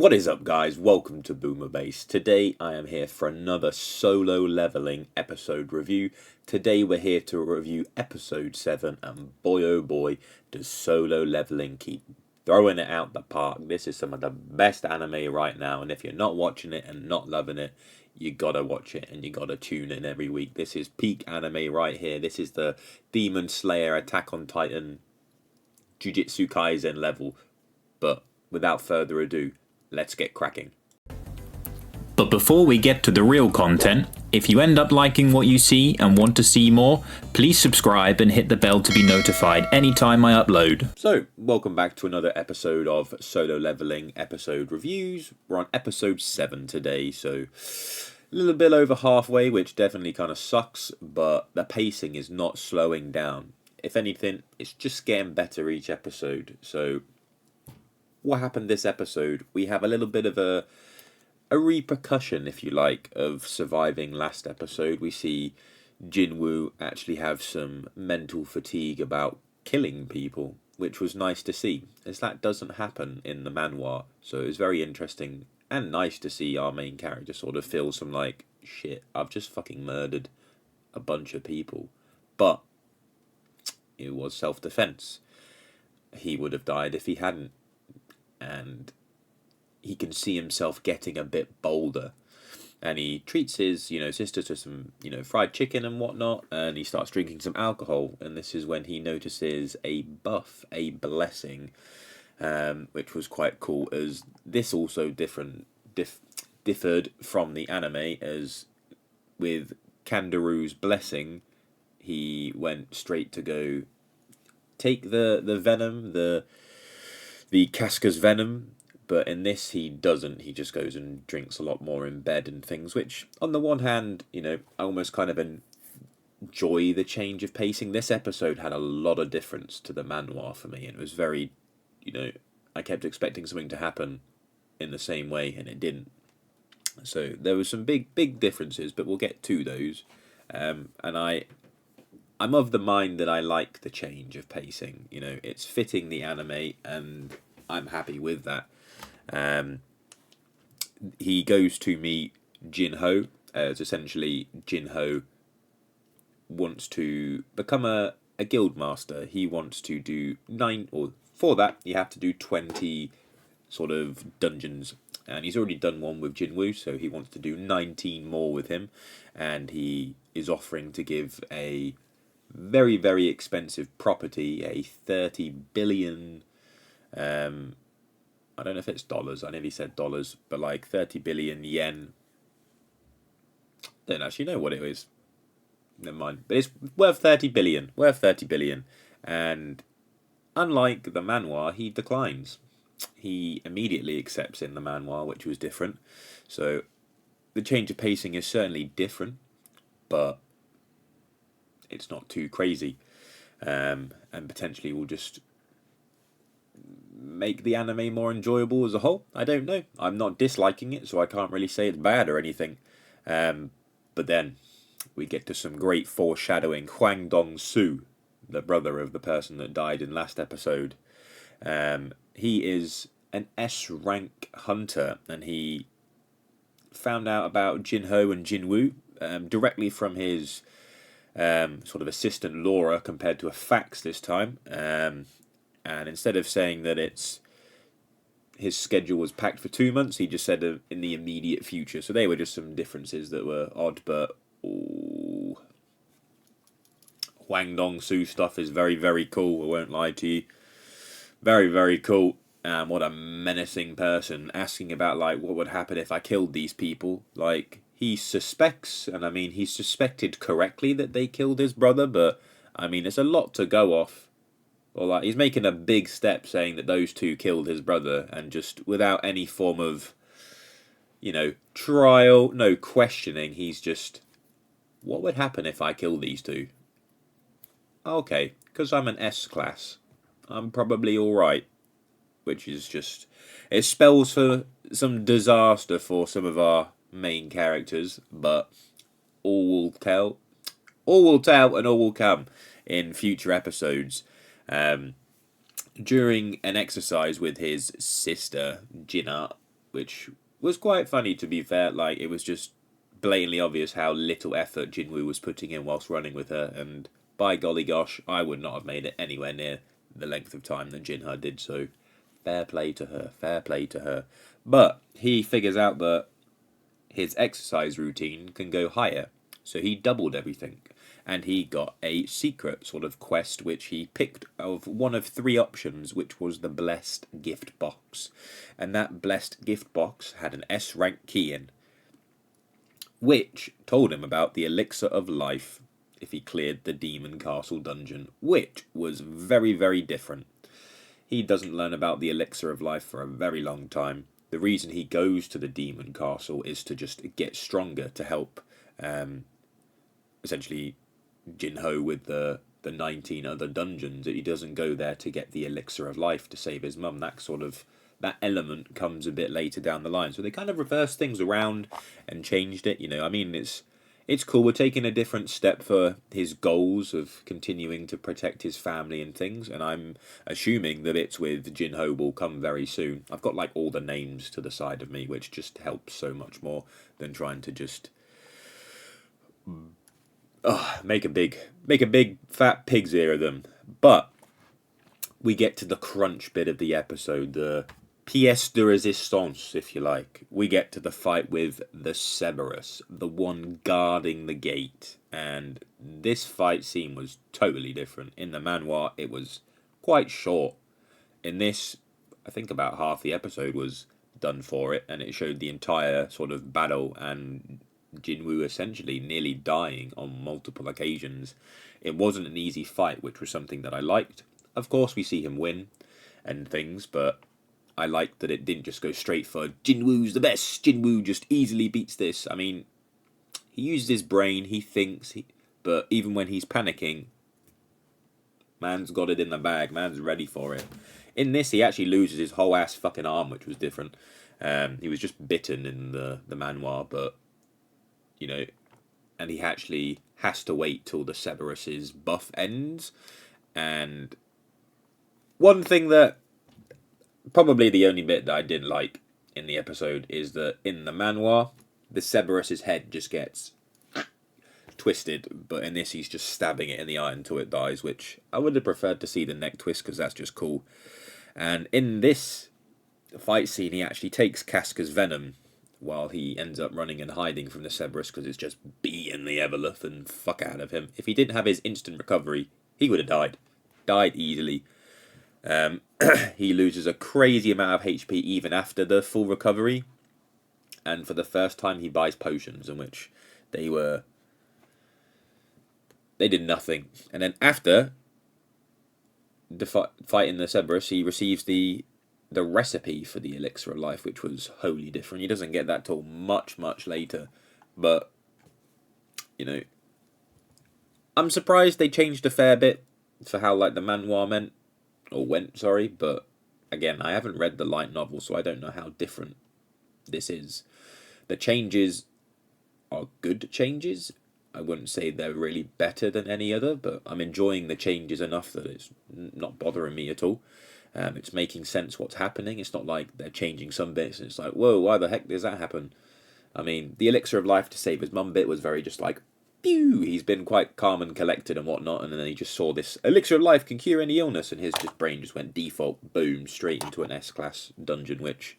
What is up, guys? Welcome to Boomer Base. Today I am here for another solo leveling episode review. Today we're here to review episode 7, and boy oh boy does solo leveling keep throwing it out the park. This is some of the best anime right now, and if you're not watching it and not loving it, you gotta watch it and you gotta tune in every week. This is peak anime right here. This is the Demon Slayer, Attack on Titan, Jujutsu Kaisen level. But without further ado, let's get cracking. But before we get to the real content, if you end up liking what you see and want to see more, please subscribe and hit the bell to be notified anytime I upload. So, welcome back to another episode of Solo Leveling episode reviews. We're on episode 7 today, so a little bit over halfway, which definitely kind of sucks, but the pacing is not slowing down. If anything, it's just getting better each episode. So what happened this episode? We have a little bit of a repercussion, if you like, of surviving last episode. We see Jinwoo actually have some mental fatigue about killing people, which was nice to see, as that doesn't happen in the manhwa. So it was very interesting and nice to see our main character sort of feel some like, shit, I've just fucking murdered a bunch of people. But it was self-defense. He would have died if he hadn't. And he can see himself getting a bit bolder, and he treats his sister to some fried chicken and whatnot, and he starts drinking some alcohol, and this is when he notices a buff, a blessing, which was quite cool, as this also differed from the anime, as with Kandaru's blessing he went straight to go take the venom, the Casca's venom, but in this he doesn't. He just goes and drinks a lot more in bed and things, which on the one hand, I almost kind of enjoy the change of pacing. This episode had a lot of difference to the manhwa for me, and it was very, I kept expecting something to happen in the same way, and it didn't. So there were some big differences, but we'll get to those. And I'm of the mind that I like the change of pacing. It's fitting the anime, and I'm happy with that. He goes to meet Jinho, as essentially Jinho wants to become a guild master. He wants to do 9, or for that you have to do 20 sort of dungeons, and he's already done one with Jinwoo, so he wants to do 19 more with him, and he is offering to give a very, very expensive property, a 30 billion, I don't know if it's dollars, I nearly said dollars, but like 30 billion yen. Don't actually know what it is. Never mind. But it's worth 30 billion. And unlike the manhwa, he declines. He immediately accepts in the manhwa, which was different. So the change of pacing is certainly different, but it's not too crazy, and potentially will just make the anime more enjoyable as a whole. I don't know. I'm not disliking it, so I can't really say it's bad or anything. But then we get to some great foreshadowing. Hwang Dong-soo, the brother of the person that died in last episode, he is an S-rank hunter, and he found out about Jinho and Jinwoo directly from his sort of assistant Laura, compared to a fax this time. And instead of saying that his schedule was packed for 2 months, he just said in the immediate future. So they were just some differences that were odd, but Hwang Dong-soo stuff is very, very cool. I won't lie to you. Very, very cool. What a menacing person, asking about like what would happen if I killed these people. Like, he suspects, and I mean, he suspected correctly that they killed his brother, but I mean, it's a lot to go off. Or like, he's making a big step saying that those two killed his brother, and just without any form of, trial, no questioning, he's just, what would happen if I killed these two? Okay, because I'm an S-class, I'm probably alright. Which is just, it spells for some disaster for some of our main characters, but all will tell, and all will come in future episodes. During an exercise with his sister, Jinna, which was quite funny, to be fair. Like, it was just blatantly obvious how little effort Jinwoo was putting in whilst running with her, and by golly gosh, I would not have made it anywhere near the length of time that Jinha did, so fair play to her, fair play to her. But he figures out that his exercise routine can go higher, so he doubled everything. And he got a secret sort of quest which he picked of one of three options, which was the Blessed Gift Box. And that Blessed Gift Box had an S rank key in, which told him about the Elixir of Life if he cleared the Demon Castle dungeon, which was very, very different. He doesn't learn about the Elixir of Life for a very long time. The reason he goes to the Demon Castle is to just get stronger, to help essentially Jinho with the 19 other dungeons. He doesn't go there to get the Elixir of Life to save his mum. That element comes a bit later down the line. So they kind of reversed things around and changed it. I mean, it's cool. We're taking a different step for his goals of continuing to protect his family and things, and I'm assuming the bits with Jinho will come very soon. I've got like all the names to the side of me, which just helps so much more than trying to just make a big fat pig's ear of them. But we get to the crunch bit of the episode, the pièce de résistance, if you like. We get to the fight with the Cerberus, the one guarding the gate. And this fight scene was totally different. In the manhwa, it was quite short. In this, I think about half the episode was done for it, and it showed the entire sort of battle and Jinwoo essentially nearly dying on multiple occasions. It wasn't an easy fight, which was something that I liked. Of course, we see him win and things, but I liked that it didn't just go straight for Jinwoo's the best. Jinwoo just easily beats this. I mean, he uses his brain, he thinks, but even when he's panicking, man's got it in the bag, man's ready for it. In this, he actually loses his whole ass fucking arm, which was different. He was just bitten in the manhwa, but, and he actually has to wait till the Cerberus's buff ends. And one thing that, probably the only bit that I didn't like in the episode, is that in the manhwa, the Cerberus's head just gets twisted, but in this he's just stabbing it in the eye until it dies, which I would have preferred to see the neck twist, because that's just cool. And in this fight scene, he actually takes Casca's venom while he ends up running and hiding from the Cerberus, because it's just beating the Eveleth and fuck out of him. If he didn't have his instant recovery, he would have died easily. He loses a crazy amount of HP even after the full recovery, and for the first time he buys potions, in which they did nothing. And then after fighting the Cerberus, he receives the recipe for the Elixir of Life, which was wholly different. He doesn't get that till much later, but I'm surprised they changed a fair bit for how like the manhwa went, but again, I haven't read the light novel, so I don't know how different this is. The changes are good changes. I wouldn't say they're really better than any other, but I'm enjoying the changes enough that it's not bothering me at all. It's making sense what's happening. It's not like they're changing some bits and it's like, whoa, why the heck does that happen? I mean, the Elixir of Life to save his mum bit was very just like, pew! He's been quite calm and collected and whatnot, and then he just saw this Elixir of Life can cure any illness, and his brain just went default, boom, straight into an S-class dungeon, which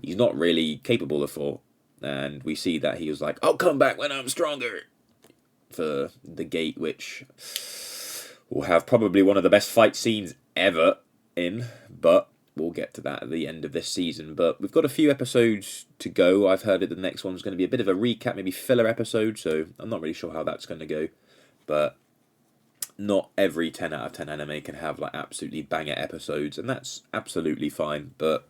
he's not really capable of for. And we see that he was like, I'll come back when I'm stronger, for the gate, which will have probably one of the best fight scenes ever in, but we'll get to that at the end of this season. But we've got a few episodes to go. I've heard that the next one's going to be a bit of a recap, maybe filler episode, so I'm not really sure how that's going to go. But not every 10 out of 10 anime can have like absolutely banger episodes, and that's absolutely fine. But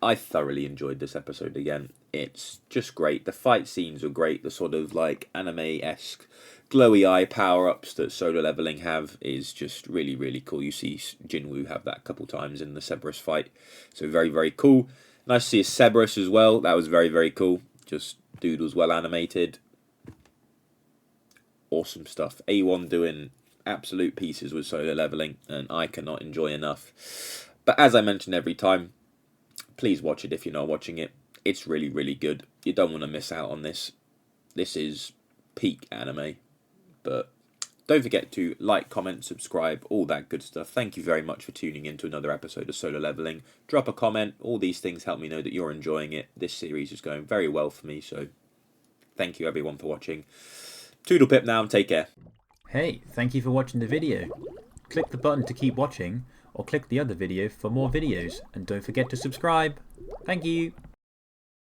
I thoroughly enjoyed this episode again. It's just great. The fight scenes are great. The sort of like anime-esque glowy eye power-ups that Solo Leveling have is just really, really cool. You see Jinwoo have that a couple times in the Cerberus fight. So very, very cool. Nice to see a Cerberus as well. That was very, very cool. Just dude was well animated. Awesome stuff. A1 doing absolute pieces with Solo Leveling, and I cannot enjoy enough. But as I mentioned every time, please watch it if you're not watching it. It's really, really good. You don't want to miss out on this. This is peak anime. But don't forget to like, comment, subscribe, all that good stuff. Thank you very much for tuning in to another episode of Solo Leveling. Drop a comment. All these things help me know that you're enjoying it. This series is going very well for me, so thank you everyone for watching. Toodle pip now and take care. Hey, thank you for watching the video. Click the button to keep watching, or click the other video for more videos, and don't forget to subscribe. Thank you.